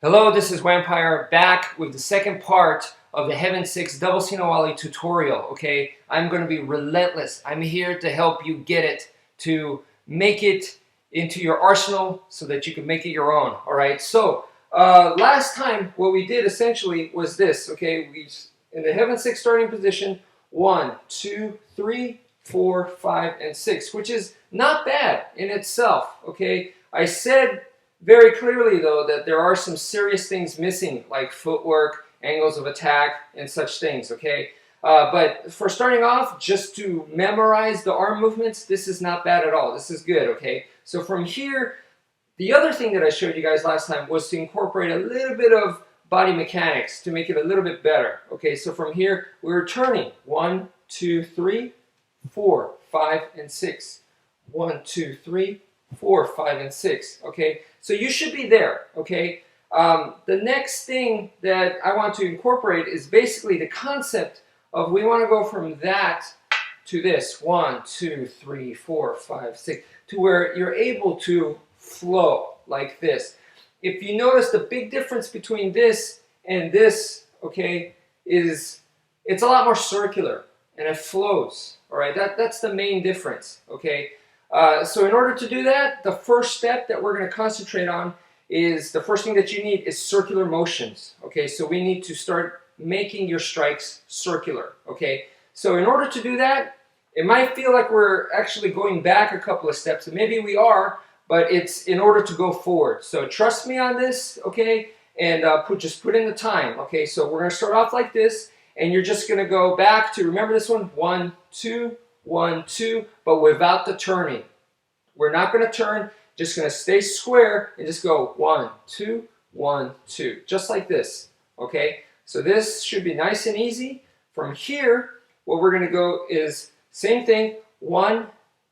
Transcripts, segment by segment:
Hello, this is wmpyr back with the second part of the Heaven 6 double sinawali tutorial, okay? I'm going to be relentless. I'm here to help you get it, to make it into your arsenal so that you can make it your own, all right? So, last time what we did essentially was this, okay? In the Heaven 6 starting position, 1, 2, 3, 4, 5, and 6, which is not bad in itself, okay? I said very clearly, though, that there are some serious things missing, like footwork, angles of attack, and such things, okay? But for starting off, just to memorize the arm movements, this is not bad at all. This is good, okay? So from here, the other thing that I showed you guys last time was to incorporate a little bit of body mechanics to make it a little bit better, okay? So from here, we're turning 1, 2, 3, 4, 5, and 6. 1, 2, 3, 4, 5, and 6, okay? So you should be there, okay? The next thing that I want to incorporate is basically the concept of we want to go from that to this, 1, 2, 3, 4, 5, 6, to where you're able to flow like this. If you notice, the big difference between this and this, okay, is it's a lot more circular and it flows, all right? That's the main difference, okay? So in order to do that, the first step that we're going to concentrate on is, the first thing that you need is circular motions. Okay, so we need to start making your strikes circular. Okay, so in order to do that, it might feel like we're actually going back a couple of steps, and maybe we are, but it's in order to go forward. So trust me on this, okay, and just put in the time. Okay, so we're going to start off like this, and you're just going to go back to, remember this one, 1, 2, 1, 2, but without the turning. We're not going to turn, just going to stay square and just go 1, 2, 1, 2, just like this, okay? So this should be nice and easy. From here, what we're going to go is same thing, 1,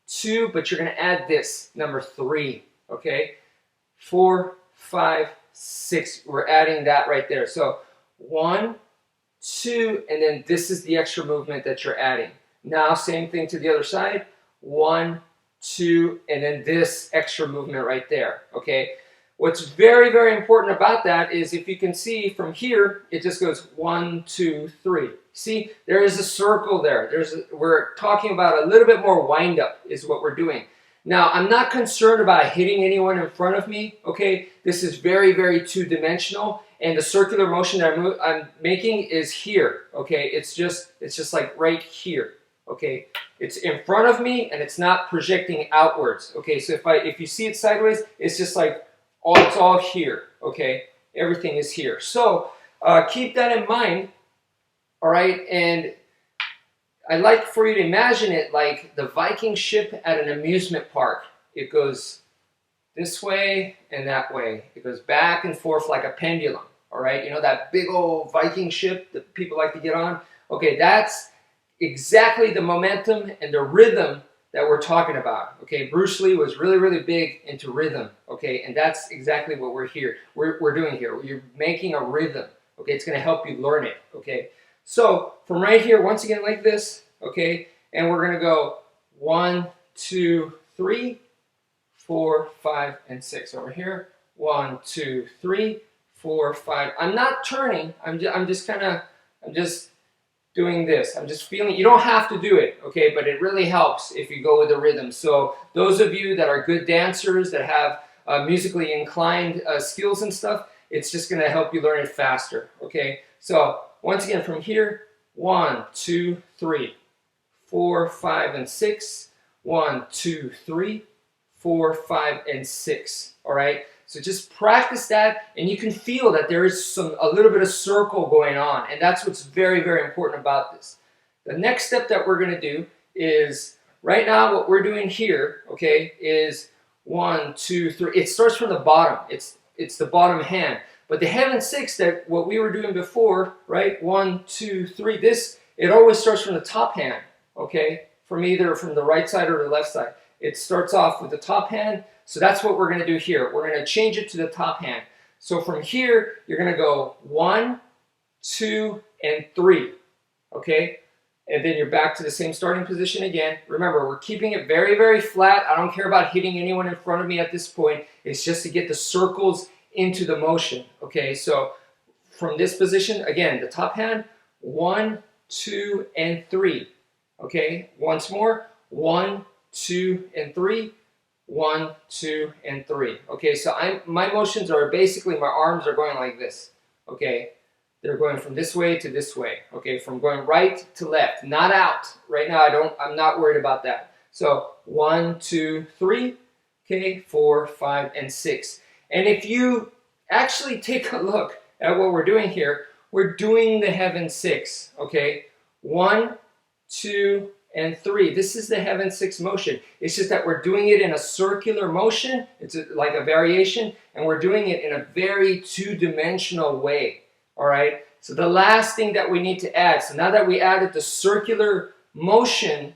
2, but you're going to add this, number 3, okay? 4, 5, 6, we're adding that right there. So 1, 2, and then this is the extra movement that you're adding. Now, same thing to the other side. 1, 2, and then this extra movement right there, okay? What's very, very important about that is, if you can see from here, it just goes 1, 2, 3. See, there is a circle there. We're talking about a little bit more wind-up is what we're doing. Now, I'm not concerned about hitting anyone in front of me, okay? This is very, very two-dimensional, and the circular motion that I'm making is here, okay? It's just like right here. Okay, it's in front of me and it's not projecting outwards. Okay, so if you see it sideways, it's just like it's all here. Okay, everything is here. So keep that in mind. All right, and I'd like for you to imagine it like the Viking ship at an amusement park. It goes this way and that way. It goes back and forth like a pendulum. All right, you know that big old Viking ship that people like to get on? Okay, that's exactly the momentum and the rhythm that we're talking about. Okay, Bruce Lee was really, really big into rhythm. Okay, and that's exactly what we're doing here. You're making a rhythm. Okay, it's going to help you learn it. Okay, so from right here, once again, like this. Okay, and we're going to go 1, 2, 3, 4, 5, and 6 over here. 1, 2, 3, 4, 5. I'm not turning. I'm just doing this. I'm just feeling, you don't have to do it, okay, but it really helps if you go with the rhythm. So those of you that are good dancers, that have musically inclined skills and stuff, it's just going to help you learn it faster, okay? So once again, from here, 1, 2, 3, 4, 5, and 6. 1, 2, 3, 4, 5, and 6, all right? So just practice that, and you can feel that there is a little bit of circle going on, and that's what's very, very important about this. The next step that we're going to do is, right now what we're doing here, okay, is 1, 2, 3. It starts from the bottom. It's the bottom hand. But the Heaven 6, that what we were doing before, right, 1, 2, 3, this, it always starts from the top hand, okay, from either from the right side or the left side. It starts off with the top hand. So that's what we're going to do here. We're going to change it to the top hand. So from here, you're going to go 1, 2, and 3. Okay? And then you're back to the same starting position again. Remember, we're keeping it very, very flat. I don't care about hitting anyone in front of me at this point. It's just to get the circles into the motion. Okay, so from this position, again, the top hand, 1, 2, and 3. Okay, once more, 1, 2, and 3. 1, 2, and 3. Okay, so my motions are basically, my arms are going like this. Okay, they're going from this way to this way. Okay, from going right to left, not out. Right now, I'm not worried about that. So 1, 2, 3. Okay, 4, 5, and 6. And if you actually take a look at what we're doing here, we're doing the heaven 6. Okay, 1, 2, and 3. This is the heaven 6 motion. It's just that we're doing it in a circular motion. It's like a variation, and we're doing it in a very two-dimensional way. All right. So the last thing that we need to add. So now that we added the circular motion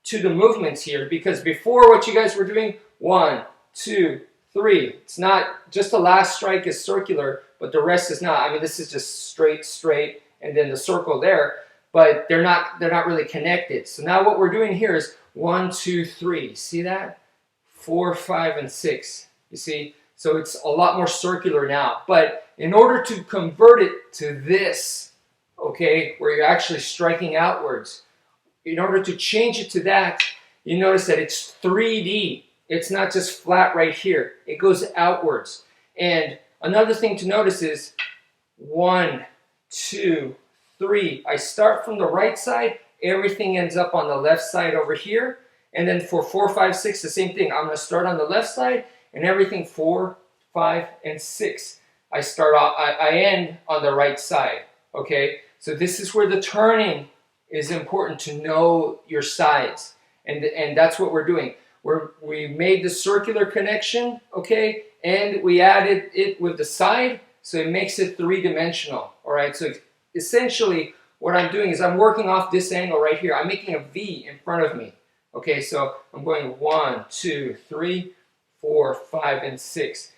to the movements here, because before what you guys were doing, 1, 2, 3. It's not just the last strike is circular, but the rest is not. I mean, this is just straight, straight, and then the circle there. But they're not really connected. So now what we're doing here is 1, 2, 3. See that? 4, 5, and 6. You see? So it's a lot more circular now. But in order to convert it to this, okay, where you're actually striking outwards, in order to change it to that, you notice that it's 3D. It's not just flat right here. It goes outwards. And another thing to notice is 1, 2, 3. I start from the right side. Everything ends up on the left side over here. And then for 4, 5, 6, the same thing. I'm going to start on the left side, and everything 4, 5, and 6. I end on the right side. Okay? So this is where the turning is important, to know your sides. And that's what we're doing. We made the circular connection, okay, and we added it with the side, so it makes it three-dimensional. All right, so essentially what I'm doing is I'm working off this angle right here. I'm making a V in front of me. Okay, so I'm going 1, 2, 3, 4, 5, and 6.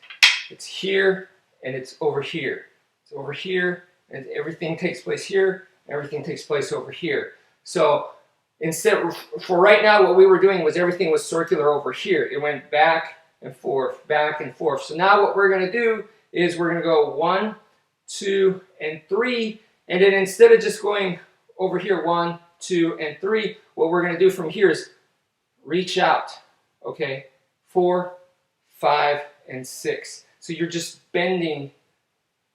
It's here and it's over here. It's over here, and everything takes place here, and everything takes place over here. So instead, for right now, what we were doing was everything was circular over here. It went back and forth, back and forth. So now what we're going to do is we're going to go 1, 2, and 3. And then instead of just going over here, 1, 2, and 3, what we're going to do from here is reach out. Okay, 4, 5, and 6. So you're just bending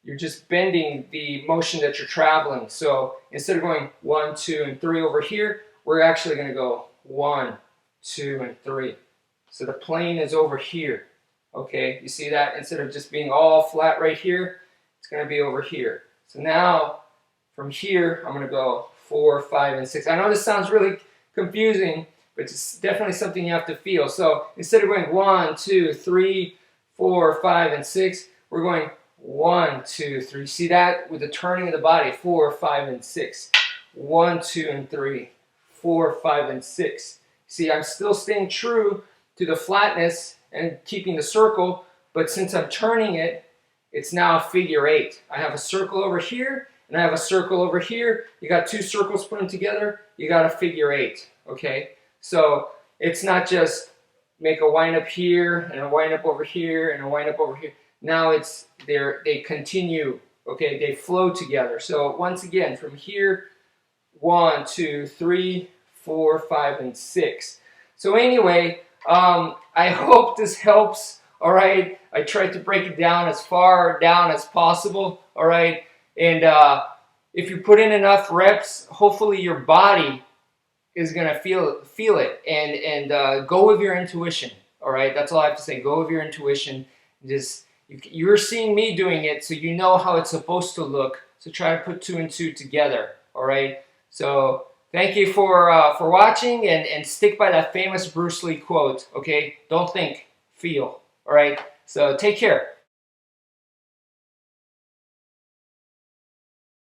the motion that you're traveling. So instead of going 1, 2, and 3 over here, we're actually going to go 1, 2, and 3. So the plane is over here. Okay, you see that? Instead of just being all flat right here, it's going to be over here. So now, from here, I'm going to go 4, 5, and 6. I know this sounds really confusing, but it's definitely something you have to feel. So instead of going 1, 2, 3, 4, 5, and 6, we're going 1, 2, 3. See that? With the turning of the body, 4, 5, and 6. 1, 2, and 3. 4, 5, and 6. See, I'm still staying true to the flatness and keeping the circle, but since I'm turning it, it's now a figure 8. I have a circle over here, and I have a circle over here. You got two circles put them together, you got a figure 8, okay? So it's not just make a wind up here, and a wind up over here, and a wind up over here. Now they continue, okay? They flow together. So once again, from here, 1, 2, 3, 4, 5, and 6. So anyway, I hope this helps. All right, I tried to break it down as far down as possible. All right, and if you put in enough reps, hopefully your body is gonna feel it, and go with your intuition. All right, that's all I have to say. Go with your intuition. Just you're seeing me doing it, so you know how it's supposed to look. So try to put 2 and 2 together. All right. So thank you for watching, and stick by that famous Bruce Lee quote. Okay, don't think, feel. All right. So take care.